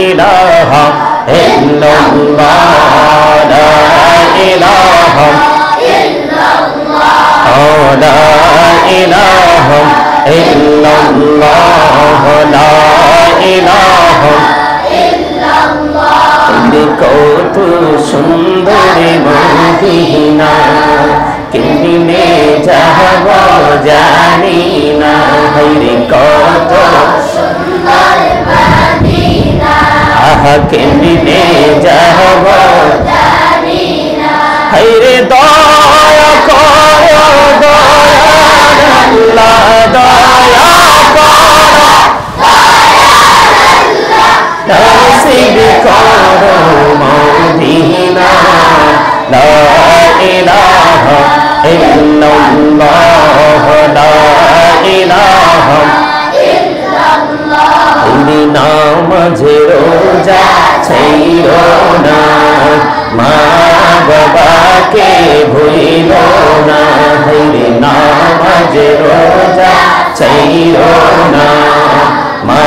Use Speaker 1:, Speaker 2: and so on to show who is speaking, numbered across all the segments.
Speaker 1: ইলাহা ইল্লাল্লাহ লা ইলাহা ইল্লাল্লাহ লা ইলাহা ইল্লাল্লাহ লা ইলাহা কত সুন্দর মদিনা কেমনে যাব জানি না হায়রে কত সুন্দর মদিনা আহা কেমনে যাব জানি না হায়রে দয়া করো দয়াল আল্লাহ দয়া করো নসিব করো মদিনা লা ইলাহা ইল্লাল্লাহ লা ইলাহা ইল্লাল্লাহ এই নামাজ রোজা ছাইরো না মা বাবাকে ভুলিও না এই নামাজ রোজা ছাইরো না মা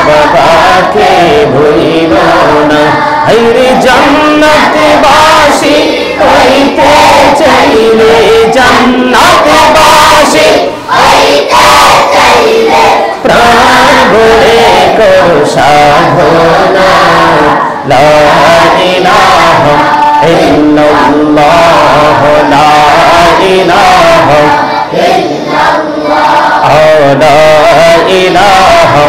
Speaker 1: বাবাকে ভুলিও না হায়রে জান্নাতবাসী হইতে চাইলে জান্নাতবাসী হইতে চাইলে প্রাণ ভরে করো সাধনা লা ইলাহা ইল্লাল্লাহ লা ইলাহা ইল্লাল্লাহ লা ইলাহা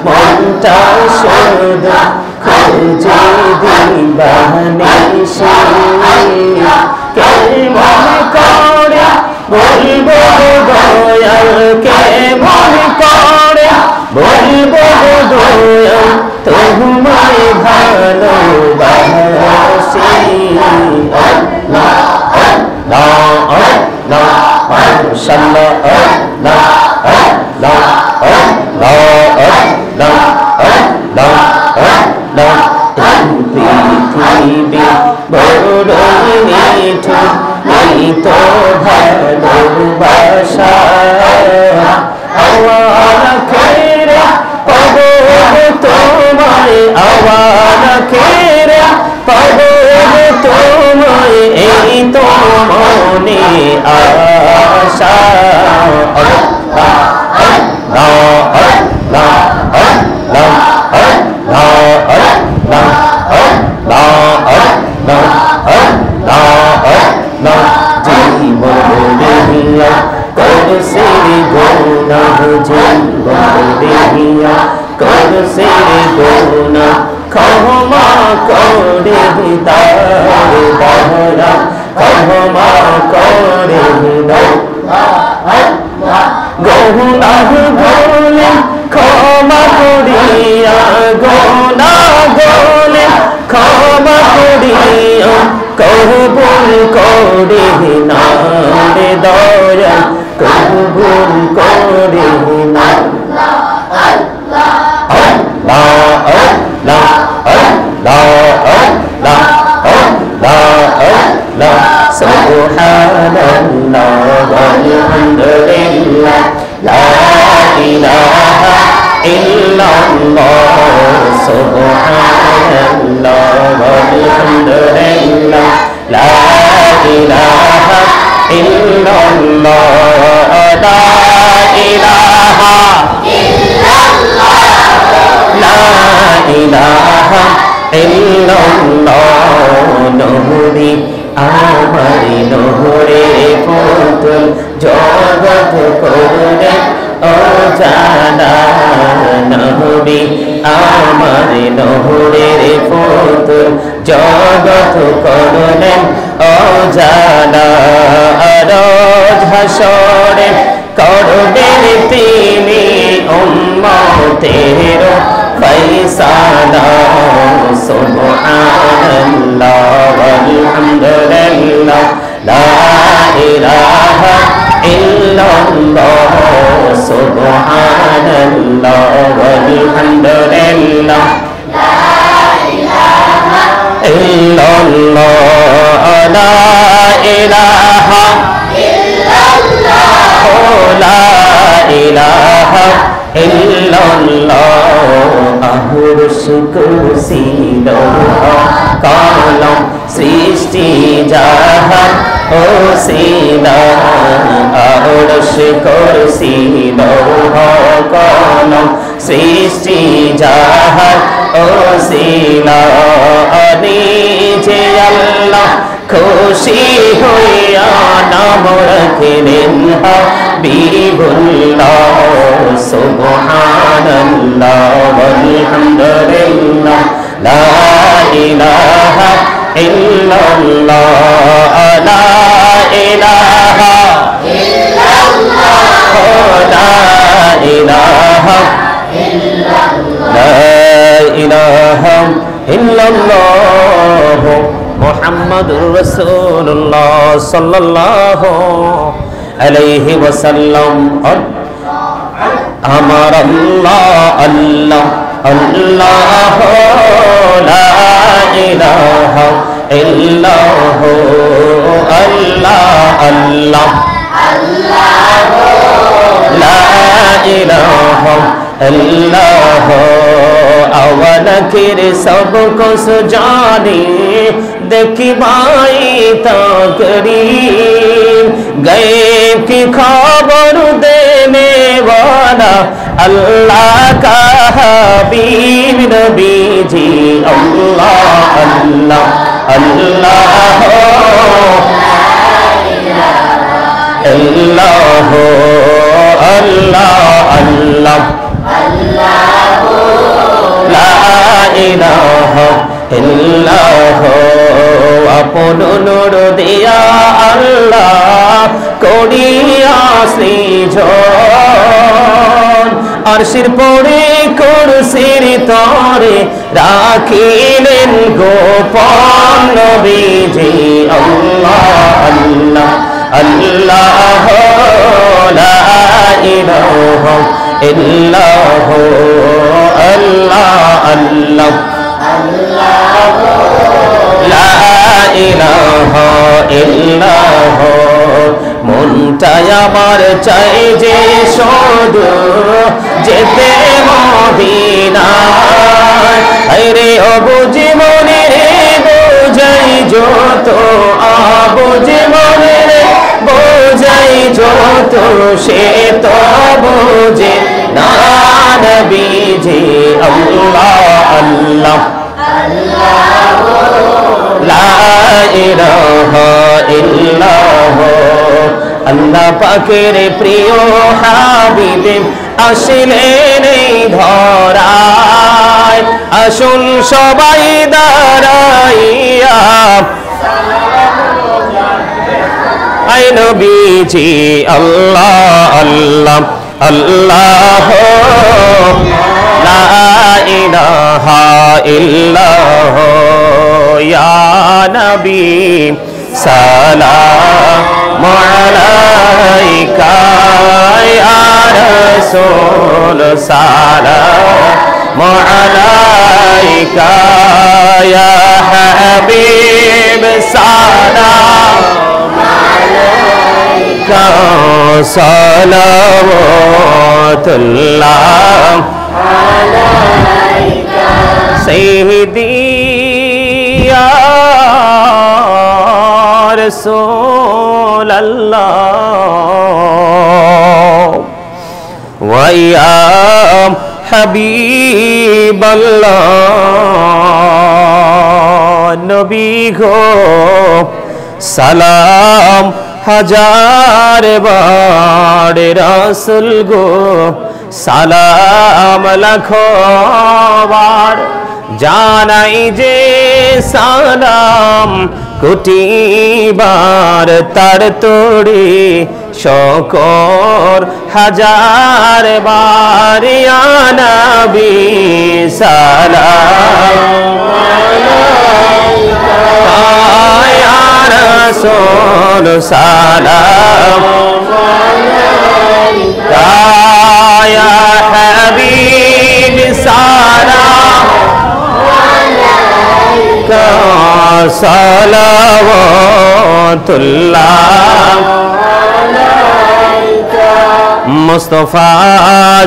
Speaker 1: মনটা শুধু খুঁজে দিবানিশি কেমন করে বলবো দয়াল কেমন করে বলবো দয়াল তোমায় ভালোবাসি আল্লাহ আল্লাহ আল্লাহ মাশাআল্লাহ আল্লাহ আল্লাহ আল্লাহ আল্লাহ আল্লাহ আল্লাহ পৃথিবী বড়ই নিঠুর এই তো ভালোবাসা আওয়াজ খেরে পাবো তোমায় আওয়াজ খেরে পাবো তোমায় এই তো মনে আশা আল্লাহ আল্লাহ আল্লাহ আল্লাহ ক্ষমা করে ক্ষমা করে গুনাহ বলে ক্ষমা করিয়া গুনাহ বলে ক্ষমা করিয়া কবুল করে না রে দয়া কবুল করে না আল্লাহ আল্লাহ আল্লাহ আল্লাহ আল্লাহ সুবহানাল্লাহ walhamdulillah la ilaha illallah subhanallah walhamdulillah la ilaha illallah la ilaha illallah la ilaha illallah নহরি আমারি নহরে পুতুল জগৎ করে ও জানা নহরি আমারি নহরে পুতুল জগৎ করলেন ও জানা রোজ হাসরে করবেন তিনি উম্মতের ফয়সালা সুবহানাল্লাহ walhamdulillah la ইলাহা ইল্লাল্লাহ সুবহানাল্লাহ ওয়ালহামদুলিল্লাহ ইল্লাল্লাহ লা ইলাহা ইল্লাল্লাহ লা ইলাহা ইল্লাল্লাহ আরশ কুরসি লৌহ কলম সৃষ্টি জাহান ও সিনা আরশ কুরসি লৌহ কলম সৃষ্টি জাহান ও সিনা নিজে আল্লাহ খুশি হইয়া নাম রাখলেন হাবিবুল্লাহ সুবহানাল্লাহ ওয়ালহামদুলিল্লাহ লা ইলাহা ইল্লাল্লাহ লা ইলাহা ইল্লাল্লাহ লা ইলাহা ইল্লাল্লাহ লা ইলাহা ইল্লাল্লাহ মুহাম্মাদুর রাসূলুল্লাহ সাল্লাল্লাহু আলাইহি ওয়াসাল্লাম আমার আল্লাহ আল্লাহ আল্লাহ লা ইলাহা ইল্লাল্লাহ আল্লাহ আল্লাহ আল্লাহ লা ইলাহা ইল্লাল্লাহ আওয়ালকের সব কুছ জানে দেখি ভাই তাকরীম গায়ব की खबर देने वाला अल्लाह का हबीब नबी जी अल्लाह अल्लाह अल्लाह अल्लाह अल्लाह अल्लाह ला इलाहा इल्लाह আপন নূর দিয়া আল্লাহ করিয়া সৃজন আরশের পরে কুরসির তরে রাখিলেন গোপন নবীজি আল্লাহ আল্লাহ আল্লাহ লা ইলাহা ইল্লাল্লাহ আল্লাহ আল্লাহ লা ইলাহা ইল্লাল্লাহ মনটাই আমার চাই যে শুধু যেতে মদিনায় আরে অবুঝি মনে রে বোঝাই যত আবুঝি মনে রে বোঝাই যত সে তো বোঝে না নবীজি আল্লাহ আল্লাহ লা ইলাহা ইল্লাল্লাহ আল্লাহ পাকের প্রিয় হাবিব আসলেন এই ধরায় আসুন সবাই দাঁড়াইয়া আই নবীজি আল্লাহ আল্লাহ আল্লাহ লা ইলাহা ইল্লাল্লাহ ইয়া নবী সালামু আলাইকা ইয়া রাসূল সালামু আলাইকা ইয়া হাবিব সালামু আলাইকা সালাওয়াতুল্লাহ আলাইকা সাইয়্যিদি ইয়া রাসূলুল্লাহ ওয়া ইয়া হাবিবাল্লাহ নবী গো সালাম হাজার বার রাসূল গো সালাম লাখো বার জানাই যে সালাম কোটি বার তার তোড়ে শকর হাজার বার ইয়া নবী সালাম আলাইকা ইয়া रसूल सलाम या हबीब सलाम सलावतुल्लाह मुस्तफा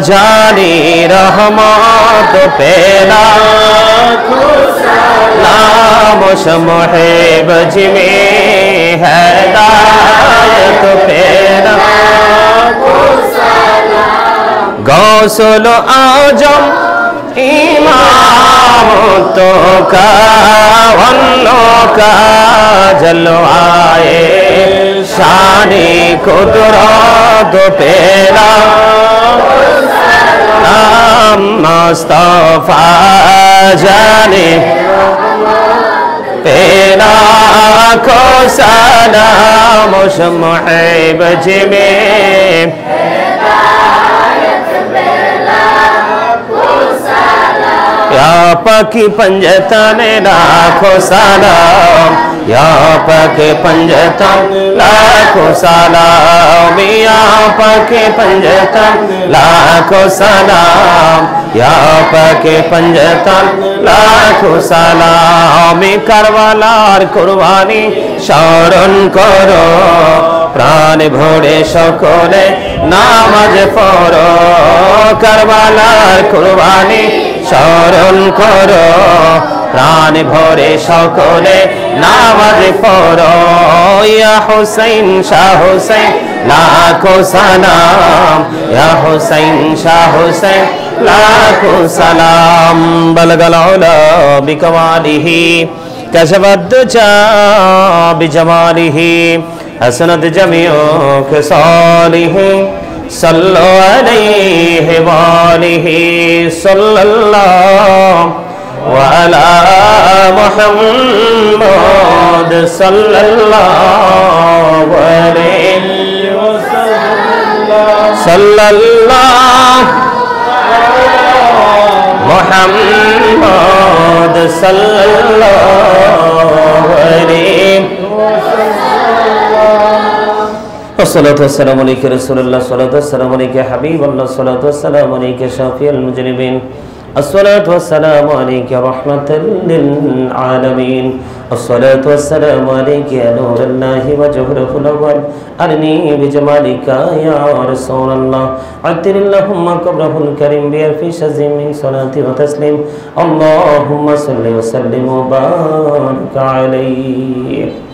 Speaker 1: जानी रहमत पेला नाम शमहे बज में हिदायत पेला गौसुल आजम इमाम तो का वन्नो का जलवाए शानी कुदरत पेला नाम मुस्तफा जाने पेला को सलाम शम्हे बज में या पकी पंजतन लाखों सलाम या पके पंजतन लाखों सलाम या पके पंजतन लाखों सलाम या पके पंजतन लाखों सलाम करबलार कुर्बानी स्मरण करो प्राण भोरे सकले नामाज पढ़ो करबलार कुर्बानी স্মরণ করো প্রাণ ভরে সকলে নামাজ পড়ো ইয়া হুসাইন শাহ হুসাইন লাখো সালাম ইয়া হুসাইন শাহ হুসাইন লাখো সালাম বলগল উলা বিকমালিহি কাশফাদ দুজা বিজমালিহি হাসনাত জামিউ খিসালিহি सल्लो अलैहि वालिहि सल्लल्लाहु अला मुहम्मद सल्लल्लाहु अलैहि वसल्लम सल्लल्लाहु मुहम्मद सल्लल्लाहु अलैहि والصلاة والسلام عليك رسول الله الصلاة والسلام عليك حبيب الله الصلاة والسلام عليك شافي المجرمين الصلاة والسلام عليك رحمة للعالمين الصلاة والسلام عليك يا نور الله وجهره الأول أرني بجمالك يا رسول الله عطر اللهم قبره الكريم بألف شز من صلاة وتسليم اللهم صل وسلم وبارك عليه